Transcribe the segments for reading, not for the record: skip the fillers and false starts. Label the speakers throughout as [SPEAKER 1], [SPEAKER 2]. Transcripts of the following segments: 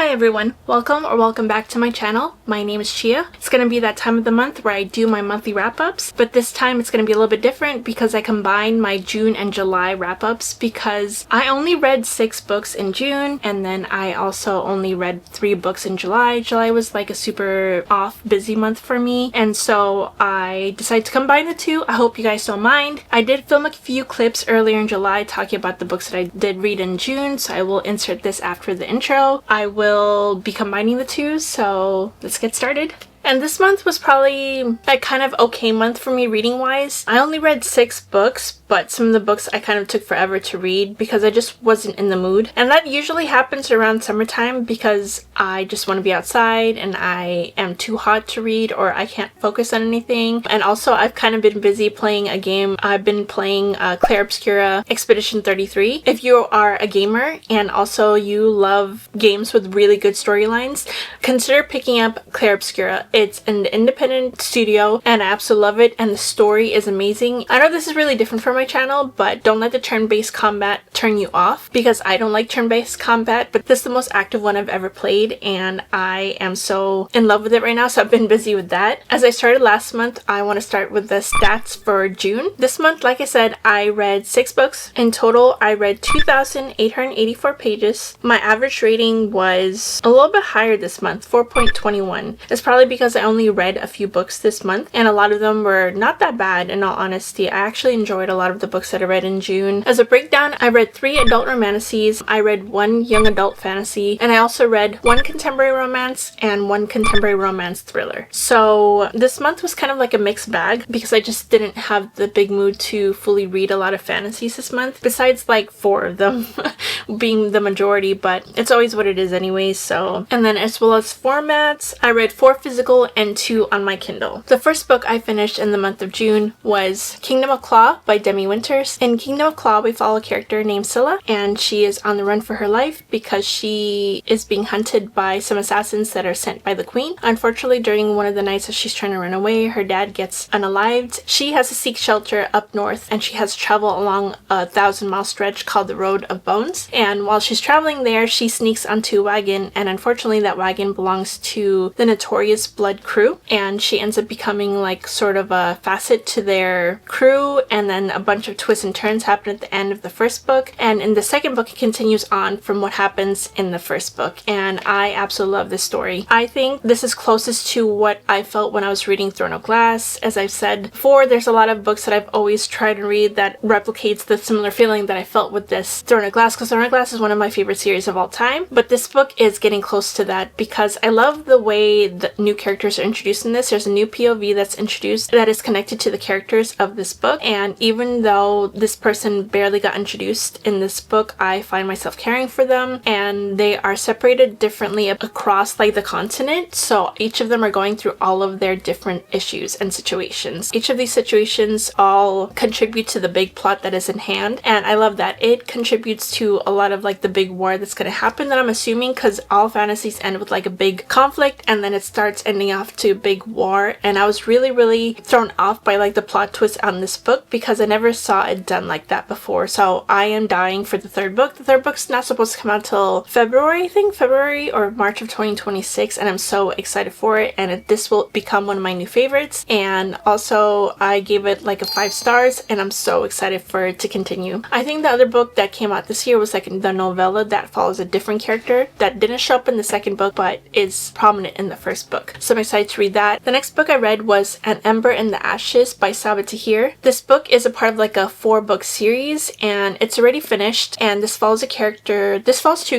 [SPEAKER 1] Hi everyone, welcome back to my channel. My name is Chia. It's gonna be that time of the month where I do my monthly wrap-ups, but this time it's gonna be a little bit different because I combine my June and July wrap-ups because I only read 6 books in June and then I also only read 3 books in July. July was like a super busy month for me, and so I decided to combine the two. I hope you guys don't mind. I did film a few clips earlier in July talking about the books that I did read in June, so I will insert this after the intro. I will be combining the two, so let's get started. And this month was probably a kind of okay month for me reading wise. I only read 6 books, but some of the books I kind of took forever to read because I just wasn't in the mood. And that usually happens around summertime because I just want to be outside and I am too hot to read or I can't focus on anything. And also I've kind of been busy playing a game. I've been playing Clair Obscura Expedition 33. If you are a gamer and also you love games with really good storylines, consider picking up Clair Obscura. It's an independent studio and I absolutely love it, and the story is amazing. I know this is really different from my channel, but don't let the turn-based combat turn you off because I don't like turn-based combat, but this is the most active one I've ever played and I am so in love with it right now, so I've been busy with that. As I started last month, I want to start with the stats for June. This month, like I said, I read 6 books. In total, I read 2,884 pages. My average rating was a little bit higher this month, 4.21. It's probably because I only read a few books this month and a lot of them were not that bad. In all honesty, I actually enjoyed a lot of the books that I read in June. As a breakdown, I read 3 adult romantasies, I read 1 young adult fantasy, and I also read 1 contemporary romance and 1 contemporary romance thriller. So this month was kind of like a mixed bag because I just didn't have the big mood to fully read a lot of fantasies this month, besides like 4 of them being the majority, but it's always what it is anyways. So, and then as well as formats, I read 4 physical and 2 on my Kindle. The first book I finished in the month of June was Kingdom of Claw by Demi Winters. In Kingdom of Claw, we follow a character named Scylla, and she is on the run for her life because she is being hunted by some assassins that are sent by the queen. Unfortunately, during one of the nights that she's trying to run away, her dad gets unalived. She has to seek shelter up north and she has to travel along a 1,000-mile stretch called the Road of Bones. And while she's traveling there, she sneaks onto a wagon, and unfortunately that wagon belongs to the notorious Blood crew, and she ends up becoming like sort of a facet to their crew, and then a bunch of twists and turns happen at the end of the first book. And in the second book, it continues on from what happens in the first book, and I absolutely love this story. I think this is closest to what I felt when I was reading Throne of Glass. As I've said before, there's a lot of books that I've always tried to read that replicates the similar feeling that I felt with this Throne of Glass, because Throne of Glass is one of my favorite series of all time, but this book is getting close to that because I love the way the new characters are introduced in this. There's a new POV that's introduced that is connected to the characters of this book, and even though this person barely got introduced in this book, I find myself caring for them, and they are separated differently across like the continent, so each of them are going through all of their different issues and situations. Each of these situations all contribute to the big plot that is in hand, and I love that. It contributes to a lot of like the big war that's going to happen, that I'm assuming, because all fantasies end with like a big conflict and then it starts ending off to a big war, and I was really thrown off by like the plot twist on this book because I never saw it done like that before. So I am dying for the third book. The third book's not supposed to come out till February, I think February or March of 2026, and I'm so excited for it, and this will become one of my new favorites. And also I gave it like a 5 stars and I'm so excited for it to continue. I think the other book that came out this year was like the novella that follows a different character that didn't show up in the second book but is prominent in the first book, so I'm excited to read that. The next book I read was An Ember in the Ashes by Sabaa Tahir. This book is a part of like a 4-book series and it's already finished, and this follows 2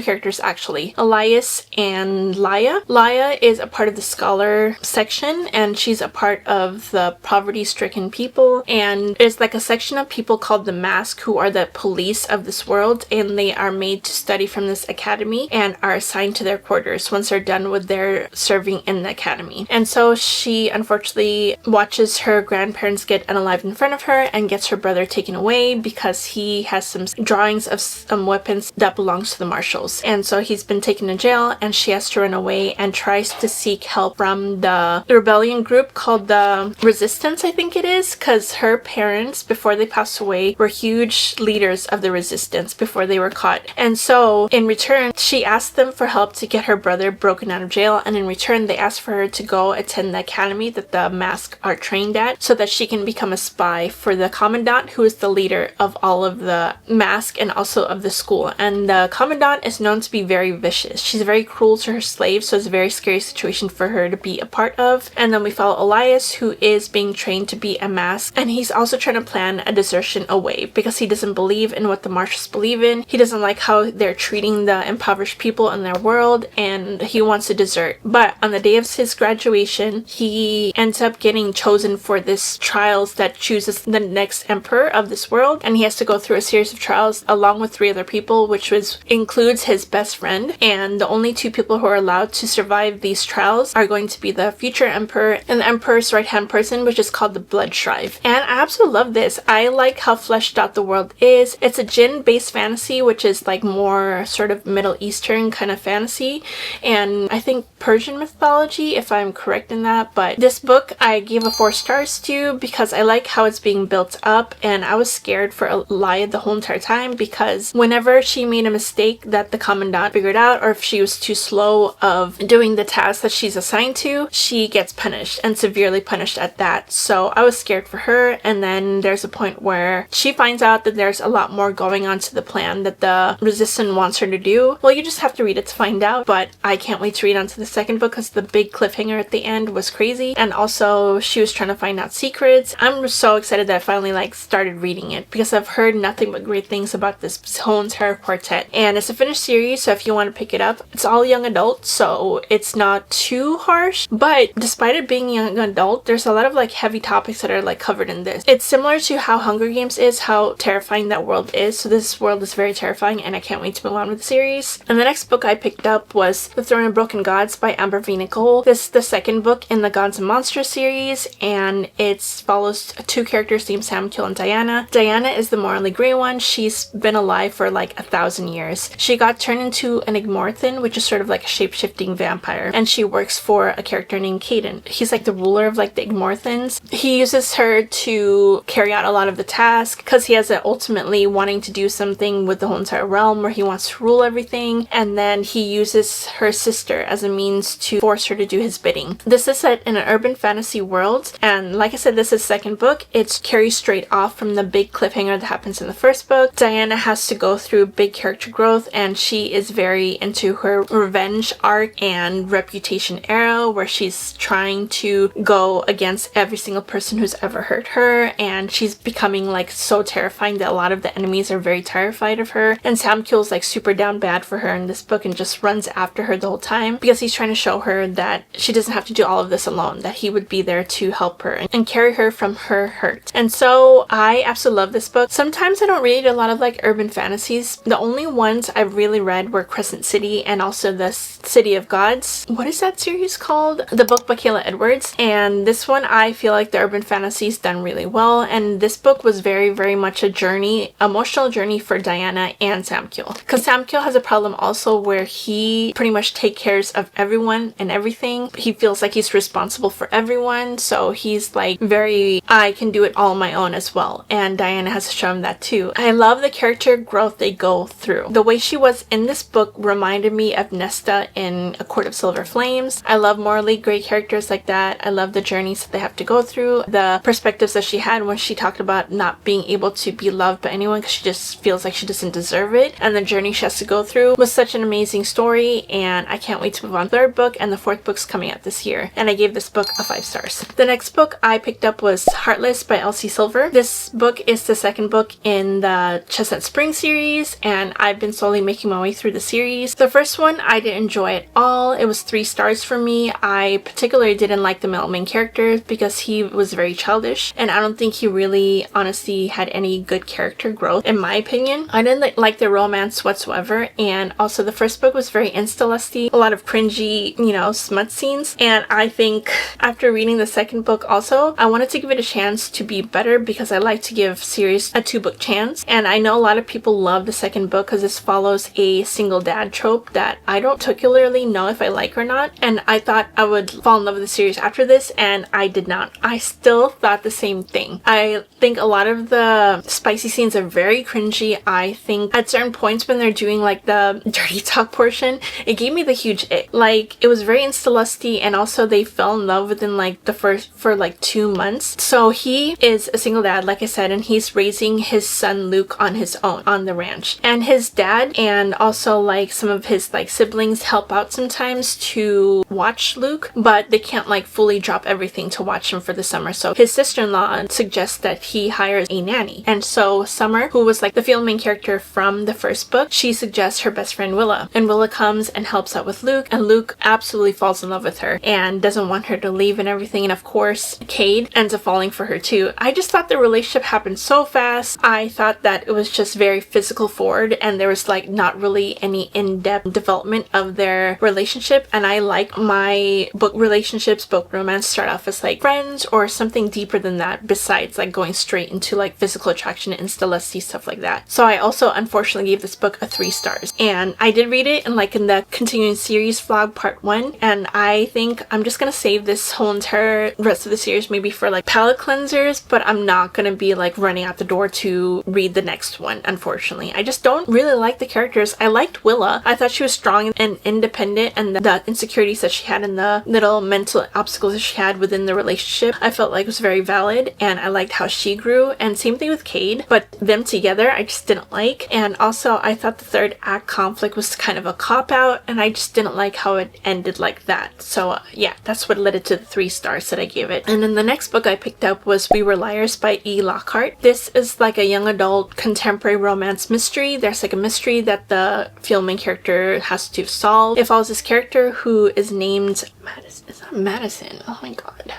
[SPEAKER 1] characters actually, Elias and Laya. Laya is a part of the scholar section and she's a part of the poverty-stricken people, and there's like a section of people called the Mask who are the police of this world, and they are made to study from this academy and are assigned to their quarters once they're done with their serving in the academy. And so she unfortunately watches her grandparents get unalived in front of her and gets her brother taken away because he has some drawings of some weapons that belongs to the marshals, and so he's been taken to jail and she has to run away and tries to seek help from the rebellion group called the Resistance, I think it is, because her parents before they passed away were huge leaders of the Resistance before they were caught. And so in return, she asked them for help to get her brother broken out of jail, and in return they asked for her to go attend the academy that the Mask are trained at so that she can become a spy for the commandant, who is the leader of all of the Mask and also of the school. And the commandant is known to be very vicious. She's very cruel to her slaves, so it's a very scary situation for her to be a part of. And then we follow Elias, who is being trained to be a Mask, and he's also trying to plan a desertion away because he doesn't believe in what the marshals believe in. He doesn't like how they're treating the impoverished people in their world, and he wants to desert. But on the day of his graduation, he ends up getting chosen for this trials that chooses the next emperor of this world, and he has to go through a series of trials along with 3 other people, which includes his best friend. And the only 2 people who are allowed to survive these trials are going to be the future emperor and the emperor's right-hand person, which is called the Blood Shrive. And I absolutely love this. I like how fleshed out the world is. It's a jinn-based fantasy, which is like more sort of Middle Eastern kind of fantasy, and I think Persian mythology, if I'm correct in that. But this book I gave a 4 stars to because I like how it's being built up, and I was scared for Elia the whole entire time because whenever she made a mistake that the commandant figured out, or if she was too slow of doing the task that she's assigned to, she gets punished, and severely punished at that. So I was scared for her. And then there's a point where she finds out that there's a lot more going on to the plan that the resistance wants her to do. Well, you just have to read it to find out, but I can't wait to read on to the second book because the big cliffhanger at the end was crazy. And also she was trying to find out secrets. I'm so excited that I finally started reading it because I've heard nothing but great things about this whole entire quartet. And it's a finished series, so if you want to pick it up, it's all young adult, so it's not too harsh. But despite it being young adult, there's a lot of heavy topics that are covered in this. It's similar to how Hunger Games is, how terrifying that world is. So this world is very terrifying, and I can't wait to move on with the series. And the next book I picked up was The Throne of Broken Gods by Amber V. Nicole. This is the second book in the Gods and Monsters series, and it follows 2 characters named Samuel and Diana. Diana is the morally gray one. She's been alive for 1,000 years. She got turned into an Igmorthan, which is sort of like a shape-shifting vampire, and she works for a character named Caden. He's the ruler of the Igmorthans. He uses her to carry out a lot of the tasks because he has ultimately wanting to do something with the whole entire realm where he wants to rule everything, and then he uses her sister as a means to force her to do his bidding. This is set in an urban fantasy world, and like I said, this is the second book. It's carries straight off from the big cliffhanger that happens in the first book. Diana has to go through big character growth, and she is very into her revenge arc and reputation era where she's trying to go against every single person who's ever hurt her, and she's becoming so terrifying that a lot of the enemies are very terrified of her. And Samuel's super down bad for her in this book and just runs after her the whole time because he's trying to show her that she doesn't have to do all of this alone, that he would be there to help her and carry her from her hurt. And so I absolutely love this book. Sometimes I don't read a lot of urban fantasies. The only ones I've really read were Crescent City and also the City of Gods. What is that series called? The book by Kayla Edwards. And this one I feel like the urban fantasy is done really well, and this book was very, very much a journey, emotional journey for Diana and Samuel. Because Samuel has a problem also where he pretty much takes care of everyone and everything. He feels like he's responsible for everyone, so he's very, I can do it all on my own as well. And Diana has shown that too. I love the character growth they go through. The way she was in this book reminded me of Nesta in A Court of Silver Flames. I love morally great characters like that. I love the journeys that they have to go through, the perspectives that she had when she talked about not being able to be loved by anyone because she just feels like she doesn't deserve it, and the journey she has to go through was such an amazing story, and I can't wait to move on. Third book, and the 4th book's coming out this year, and I gave this book a 5 stars. The next book I picked up was Heartless by Elsie Silver. This book is the second book in the Chestnut Spring series, and I've been slowly making my way through the series. The first one I didn't enjoy at all. It was 3 stars for me. I particularly didn't like the male main character because he was very childish, and I don't think he really honestly had any good character growth in my opinion. I didn't like the romance whatsoever, and also the first book was very insta-lusty, a lot of cringy, smut scenes, and I think after reading the second book also, I wanted to give it a chance to be better because I like to give series a 2-book chance. And I know a lot of people love the second book because this follows a single dad trope that I don't particularly know if I like or not, and I thought I would fall in love with the series after this, and I did not. I still thought the same thing. I think a lot of the spicy scenes are very cringy. I think think at certain points when they're doing like the dirty talk portion, it gave me the huge ick. Like, it was very insta-lusty, and also they fell in love within like for like 2 months. So he is a single dad, like I said, and he's raising his son Luke on his own on the ranch. And his dad and also like some of his like siblings help out sometimes to watch Luke, but they can't like fully drop everything to watch him for the summer. So his sister-in-law suggests that he hires a nanny. And so Summer, who was like the female main character from the first book, she suggests her best friend Willa. And Willa comes and helps out with Luke, and Luke absolutely falls in love with her and doesn't want her to leave and everything. And of course, Cade ends up falling for her too. I just thought the relationship happened so fast. I thought that it was just very physical forward, and there was like not really any in-depth development of their relationship. And I like my book relationships, book romance, start off as like friends or something deeper than that, besides like going straight into like physical attraction and insta-lusty stuff like that. So I also unfortunately gave this book a 3 stars, and I did read it in like in the continuing series vlog part 1, and I think I'm just gonna save this whole entire rest of the series maybe for like palate cleansers, but I'm not gonna be like running out the door to read the next one. Unfortunately, I just don't really like the characters. I liked Willa. I thought she was strong and independent, and the insecurities that she had and the little mental obstacles that she had within the relationship I felt like was very valid, and I liked how she grew. And same thing with Cade, but them together I just didn't like. And also I thought the third act conflict was kind of a cop-out, and I just didn't like how it ended like that. So yeah, that's what led it to the 3 stars that I gave it. And then the next book I picked up was We Were Liars by E. Lockhart. This is like a young adult contemporary romance mystery. There's like a mystery that the female main character has to solve. It follows this character who is named Madison. It's not Madison. Oh my god.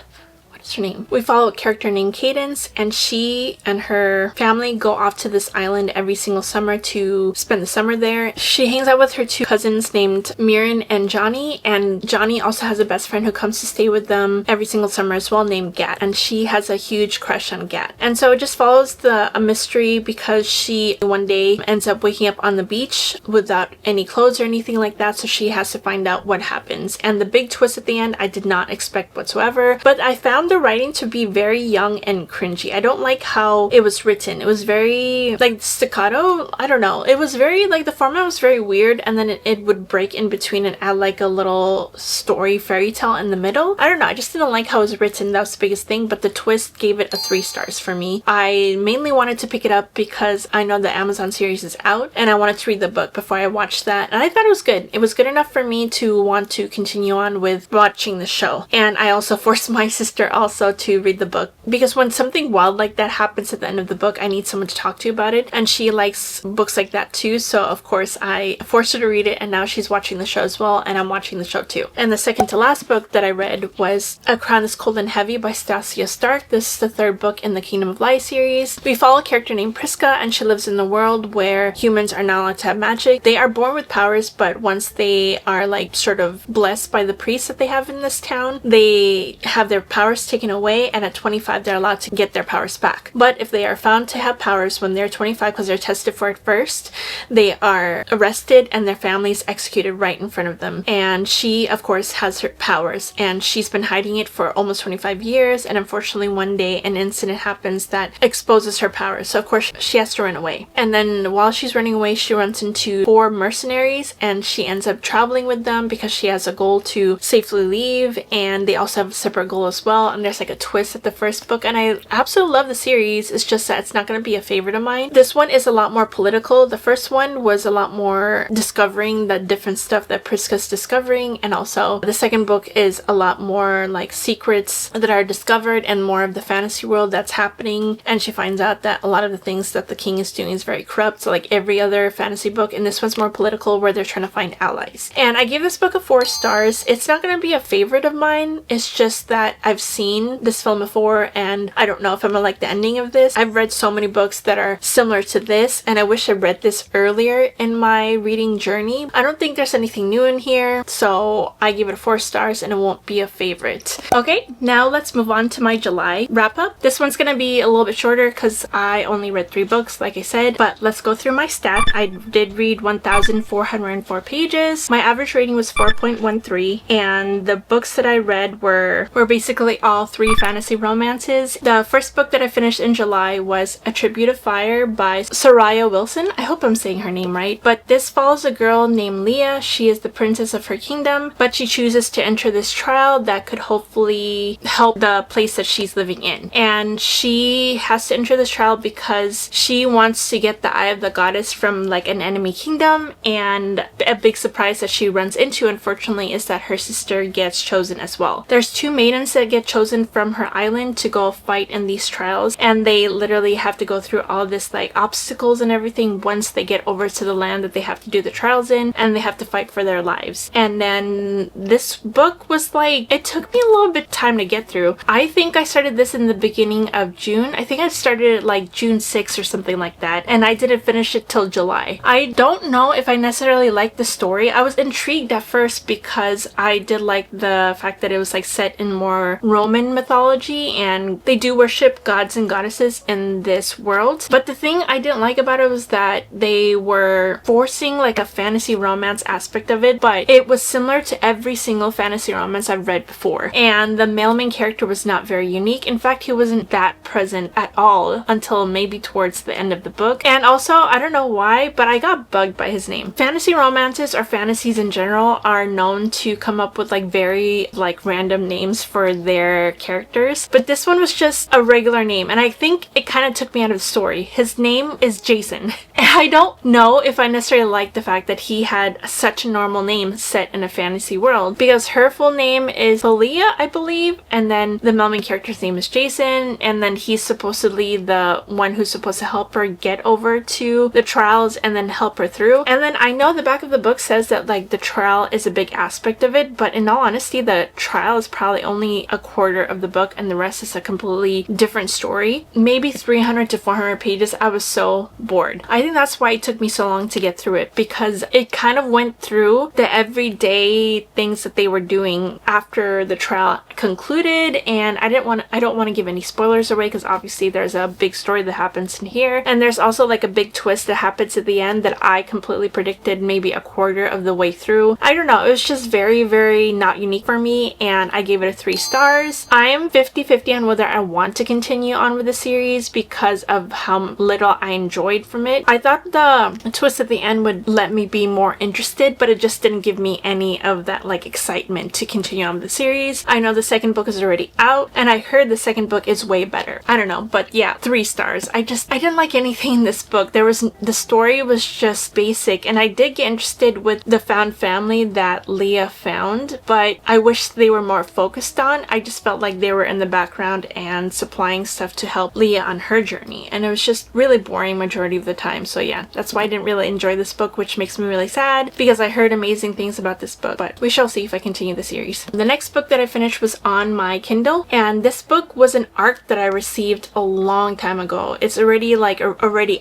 [SPEAKER 1] Her name. We follow a character named Cadence, and she and her family go off to this island every single summer to spend the summer there. She hangs out with her 2 cousins named Mirren and Johnny, and Johnny also has a best friend who comes to stay with them every single summer as well, named Gat, and she has a huge crush on Gat. And so it just follows a mystery because she one day ends up waking up on the beach without any clothes or anything like that, so she has to find out what happens. And the big twist at the end I did not expect whatsoever, but I found the writing to be very young and cringy. I don't like how it was written. It was very like staccato. I don't know. It was very like the format was very weird, and then it would break in between and add like a little story fairy tale in the middle. I don't know. I just didn't like how it was written. That was the biggest thing, but the twist gave it a 3 stars for me. I mainly wanted to pick it up because I know the Amazon series is out, and I wanted to read the book before I watched that, and I thought it was good. It was good enough for me to want to continue on with watching the show. And I also forced my sister also to read the book, because when something wild like that happens at the end of the book, I need someone to talk to about it, and she likes books like that too. So of course I forced her to read it, and now she's watching the show as well, and I'm watching the show too. And the second to last book that I read was A Crown is Cold and Heavy by Stasia Stark. This is the 3rd book in the Kingdom of Lies series. We follow a character named Priska, and she lives in the world where humans are not allowed to have magic. They are born with powers, but once they are like sort of blessed by the priests that they have in this town, they have their powers taken away, and at 25 they're allowed to get their powers back. But if they are found to have powers when they're 25, because they're tested for it first, they are arrested and their families executed right in front of them. And she of course has her powers, and she's been hiding it for almost 25 years, and unfortunately one day an incident happens that exposes her powers, so of course she has to run away. And then while she's running away, she runs into 4 mercenaries, and she ends up traveling with them because she has a goal to safely leave, and they also have a separate goal as well. And there's like a twist at the first book, and I absolutely love the series. It's just that it's not going to be a favorite of mine. This one is a lot more political. The first one was a lot more discovering the different stuff that Priska's discovering, and also the second book is a lot more like secrets that are discovered and more of the fantasy world that's happening, and she finds out that a lot of the things that the king is doing is very corrupt, so like every other fantasy book. And this one's more political, where they're trying to find allies. And I gave this book a 4 stars. It's not going to be a favorite of mine. It's just that I've seen this film before, and I don't know if I'm gonna like the ending of this. I've read so many books that are similar to this, and I wish I read this earlier in my reading journey. I don't think there's anything new in here, so I give it a 4 stars, and it won't be a favorite. Okay, now let's move on to my July wrap up. This one's gonna be a little bit shorter because I only read 3 books, like I said, but let's go through my stat. I did read 1,404 pages. My average rating was 4.13, and the books that I read were basically all all 3 fantasy romances. The first book that I finished in July was A Tribute of Fire by Soraya Wilson. I hope I'm saying her name right. But this follows a girl named Leah. She is the princess of her kingdom, but she chooses to enter this trial that could hopefully help the place that she's living in. And she has to enter this trial because she wants to get the Eye of the Goddess from like an enemy kingdom, and a big surprise that she runs into, unfortunately, is that her sister gets chosen as well. There's 2 maidens that get chosen from her island to go fight in these trials, and they literally have to go through all this like obstacles and everything once they get over to the land that they have to do the trials in, and they have to fight for their lives. And then this book was like, it took me a little bit time to get through. I think I started this in the beginning of June. I think I started it like June 6th or something like that, and I didn't finish it till July. I don't know if I necessarily liked the story. I was intrigued at first because I did like the fact that it was like set in more Roman mythology, and they do worship gods and goddesses in this world. But the thing I didn't like about it was that they were forcing like a fantasy romance aspect of it, but it was similar to every single fantasy romance I've read before. And the male main character was not very unique. In fact, he wasn't that present at all until maybe towards the end of the book. And also, I don't know why, but I got bugged by his name. Fantasy romances, or fantasies in general, are known to come up with like very like random names for their characters, but this one was just a regular name, and I think it kind of took me out of the story. His name is Jason. I don't know if I necessarily like the fact that he had such a normal name set in a fantasy world, because her full name is Valia, I believe, and then the male main character's name is Jason, and then he's supposedly the one who's supposed to help her get over to the trials and then help her through. And then I know the back of the book says that like the trial is a big aspect of it, but in all honesty, the trial is probably only a quarter of the book, and the rest is a completely different story. Maybe 300 to 400 pages. I was so bored. I think that's why it took me so long to get through it, because it kind of went through the everyday things that they were doing after the trial concluded, and I don't want to give any spoilers away, because obviously there's a big story that happens in here, and there's also like a big twist that happens at the end that I completely predicted maybe a quarter of the way through. I don't know, it was just very, very not unique for me, and I gave it a 3 stars. I am 50-50 on whether I want to continue on with the series because of how little I enjoyed from it. I thought the twist at the end would let me be more interested, but it just didn't give me any of that like excitement to continue on with the series. I know the second book is already out, and I heard the second book is way better. I don't know, but yeah, 3 stars. I didn't like anything in this book. The story was just basic, and I did get interested with the found family that Leah found, but I wish they were more focused on. I just felt like they were in the background and supplying stuff to help Leah on her journey, and it was just really boring majority of the time. So yeah, that's why I didn't really enjoy this book, which makes me really sad because I heard amazing things about this book, but we shall see if I continue the series. The next book that I finished was on my Kindle, and this book was an ARC that I received a long time ago. It's already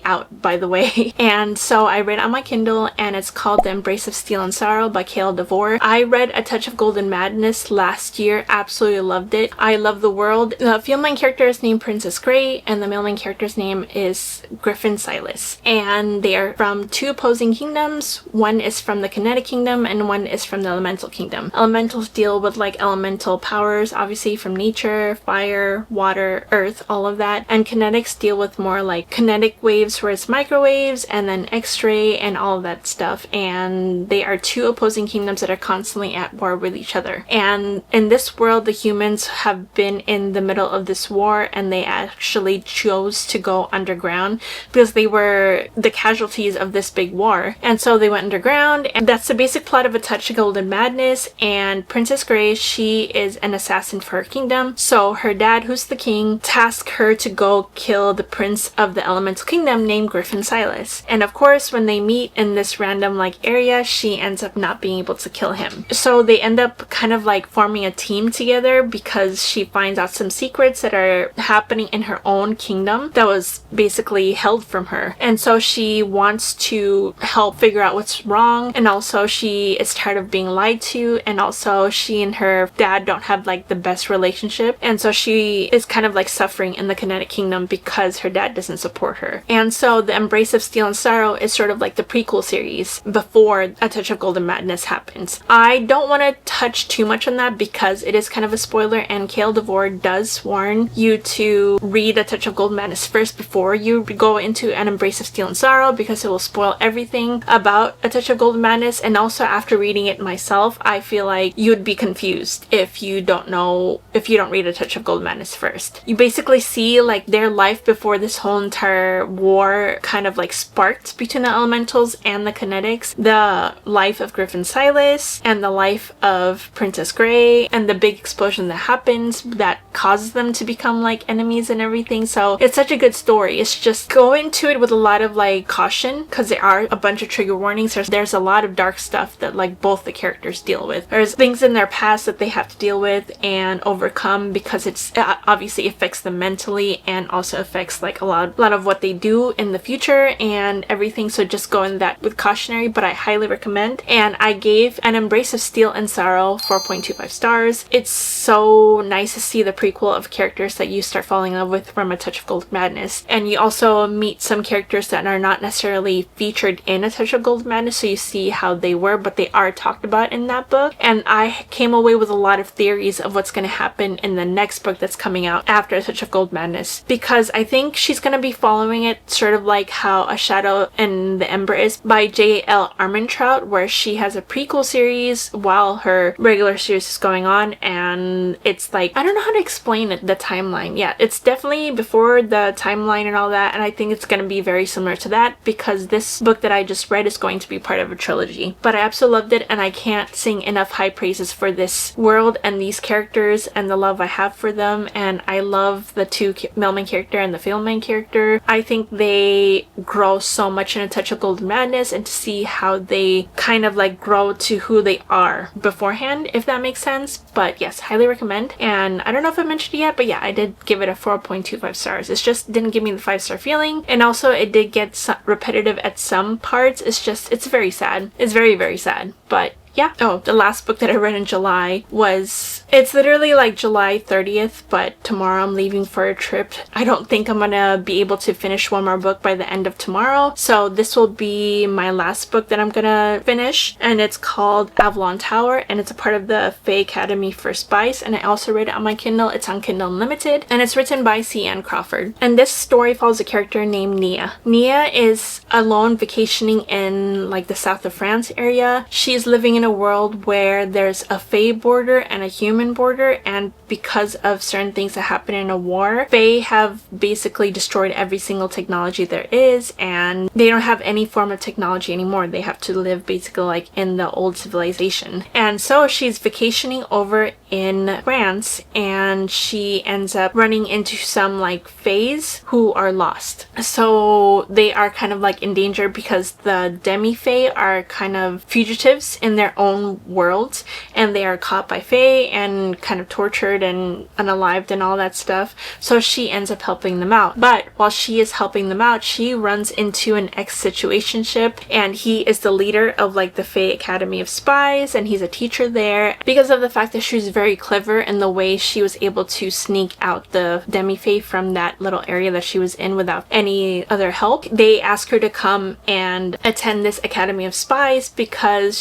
[SPEAKER 1] out, by the way. And so I read it on my Kindle, and it's called The Embrace of Steel and Sorrow by Cale DeVore. I read A Touch of Golden Madness last year, absolutely loved it. I love the world. The female main character is named Princess Grey, and the male main character's name is Griffin Silas. And they are from 2 opposing kingdoms. One is from the Kinetic Kingdom, and one is from the Elemental Kingdom. Elementals deal with like elemental powers, obviously from nature, fire, water, earth, all of that. And Kinetics deal with more like kinetic waves, where it's microwaves, and then X-ray and all of that stuff. And they are 2 opposing kingdoms that are constantly at war with each other. And in this world, the humans have been in the middle of this war, and they actually chose to go underground because they were the casualties of this big war. And so they went underground, and that's the basic plot of A Touch of Golden Madness. And Princess Grey, she is an assassin for her kingdom. So her dad, who's the king, tasked her to go kill the prince of the Elemental Kingdom named Griffin Silas. And of course, when they meet in this random like area, she ends up not being able to kill him. So they end up kind of like forming a team together because she finds out some secrets that are happening in her own kingdom that was basically held from her. And so she wants to help figure out what's wrong, and also she is tired of being lied to, and also she and her dad don't have like the best relationship, and so she is kind of like suffering in the Kinetic Kingdom because her dad doesn't support her. And so The Embrace of Steel and Sorrow is sort of like the prequel series before A Touch of Golden Madness happens. I don't want to touch too much on that because it is kind of a spoiler, and Cale DeVore does warn you to read A Touch of Gold Madness first before you go into An Embrace of Steel and Sorrow, because it will spoil everything about A Touch of Gold Madness. And also, after reading it myself, I feel like you'd be confused if you don't read A Touch of Gold Madness first. You basically see like their life before this whole entire war kind of like sparked between the elementals and the kinetics, the life of Griffin Silas and the life of Princess Gray, and the big explosion that happens that causes them to become like enemies and everything. So it's such a good story. It's just go into it with a lot of like caution, because there are a bunch of trigger warnings. There's a lot of dark stuff that like both the characters deal with. There's things in their past that they have to deal with and overcome, because it's obviously affects them mentally and also affects like a lot of what they do in the future and everything. So just go in that with cautionary, but I highly recommend. And I gave An Embrace of Steel and Sorrow 4.25 stars. It's so nice to see the prequel of characters that you start falling in love with from A Touch of Gold Madness, and you also meet some characters that are not necessarily featured in A Touch of Gold Madness, so you see how they were, but they are talked about in that book. And I came away with a lot of theories of what's going to happen in the next book that's coming out after A Touch of Gold Madness, because I think she's going to be following it sort of like how A Shadow in the Ember is by J.L. Armentrout, where she has a prequel series while her regular series is going on. And it's like, I don't know how to explain it, the timeline. Yeah, it's definitely before the timeline and all that, and I think it's going to be very similar to that, because this book that I just read is going to be part of a trilogy. But I absolutely loved it, and I can't sing enough high praises for this world and these characters and the love I have for them. And I love the two male main character and the female main character. I think they grow so much in A Touch of Gold Madness, and to see how they kind of like grow to who they are beforehand, if that makes sense. But yes, highly recommend. And I don't know if I mentioned it yet, but yeah, I did give it a 4.25 stars. It just didn't give me the 5-star feeling, and also it did get repetitive at some parts. It's very sad. It's very, very sad. But yeah. Oh, the last book that I read in July was, it's literally like July 30th, but tomorrow I'm leaving for a trip. I don't think I'm gonna be able to finish one more book by the end of tomorrow. So this will be my last book that I'm gonna finish, and it's called Avalon Tower, and it's a part of the Fae Academy for Spies, and I also read it on my Kindle. It's on Kindle Unlimited, and it's written by C. Ann Crawford. And this story follows a character named Nia. Nia is alone vacationing in like the south of France area. She's living in a world where there's a Fae border and a human border, and because of certain things that happen in a war, Fae have basically destroyed every single technology there is, and they don't have any form of technology anymore. They have to live basically like in the old civilization. And so she's vacationing over in France, and she ends up running into some like Faes who are lost. So they are kind of like in danger, because the demi-Fae are kind of fugitives in their own worlds, and they are caught by Fae and kind of tortured and unalived and all that stuff. So she ends up helping them out. But while she is helping them out, she runs into an ex-situationship, and he is the leader of like the Fae Academy of Spies, and he's a teacher there. Because of the fact that she's very clever in the way she was able to sneak out the demi-Fae from that little area that she was in without any other help, they ask her to come and attend this Academy of Spies, because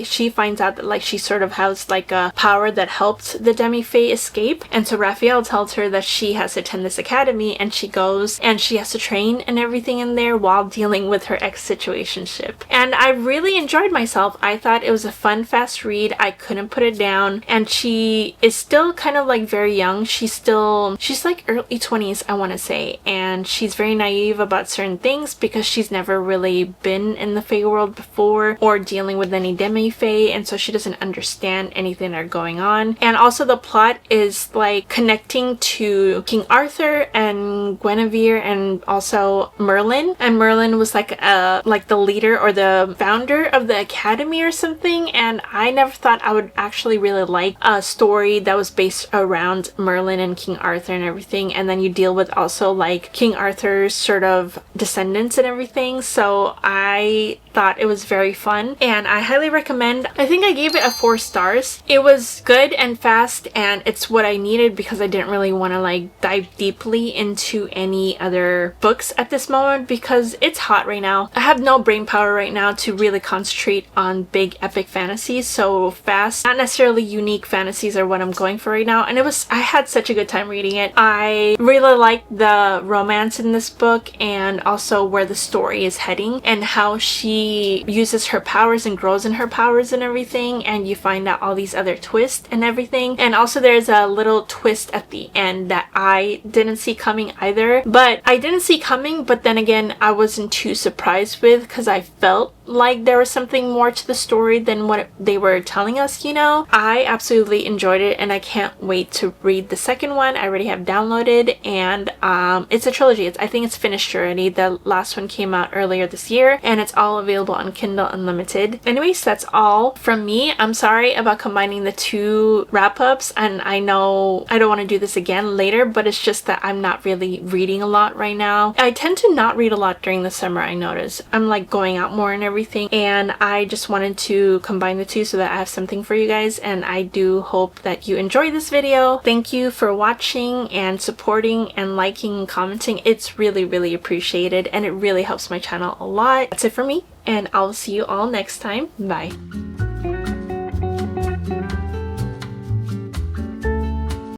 [SPEAKER 1] she finds out that like she sort of has like a power that helped the demi-Fae escape. And so Raphael tells her that she has to attend this academy, and she goes, and she has to train and everything in there while dealing with her ex-situationship. And I really enjoyed myself. I thought it was a fun, fast read. I couldn't put it down. And she is still kind of like very young. She's like early 20s, I want to say, and she's very naive about certain things, because she's never really been in the Fae world before or dealing with any demi-Fae, and so she doesn't understand anything that are going on. And also the plot is like connecting to King Arthur and Guinevere and also Merlin. And Merlin was like the leader or the founder of the academy or something, and I never thought I would actually really like a story that was based around Merlin and King Arthur and everything, and then you deal with also like King Arthur's sort of descendants and everything. So I thought it was very fun, and I highly recommend recommend. I think I gave it a 4 stars. It was good and fast, and it's what I needed because I didn't really want to like dive deeply into any other books at this moment because it's hot right now. I have no brain power right now to really concentrate on big epic fantasies, so fast, not necessarily unique fantasies are what I'm going for right now. And I had such a good time reading it. I really liked the romance in this book and also where the story is heading and how she uses her powers and grows in her powers and everything, and you find out all these other twists and everything. And also there's a little twist at the end that I didn't see coming either, but then again I wasn't too surprised with because I felt like there was something more to the story than what they were telling us, you know. I absolutely enjoyed it and I can't wait to read the second one. I already have downloaded, and it's a trilogy. I think it's finished already. The last one came out earlier this year and it's all available on Kindle Unlimited. Anyways, that's all from me. I'm sorry about combining the 2 wrap-ups, and I know I don't want to do this again later, but it's just that I'm not really reading a lot right now. I tend to not read a lot during the summer, I notice. I'm like going out more and everything, and I just wanted to combine the 2 so that I have something for you guys, and I do hope that you enjoy this video. Thank you for watching and supporting and liking and commenting. It's really appreciated and it really helps my channel a lot. That's it for me, and I'll see you all next time. Bye.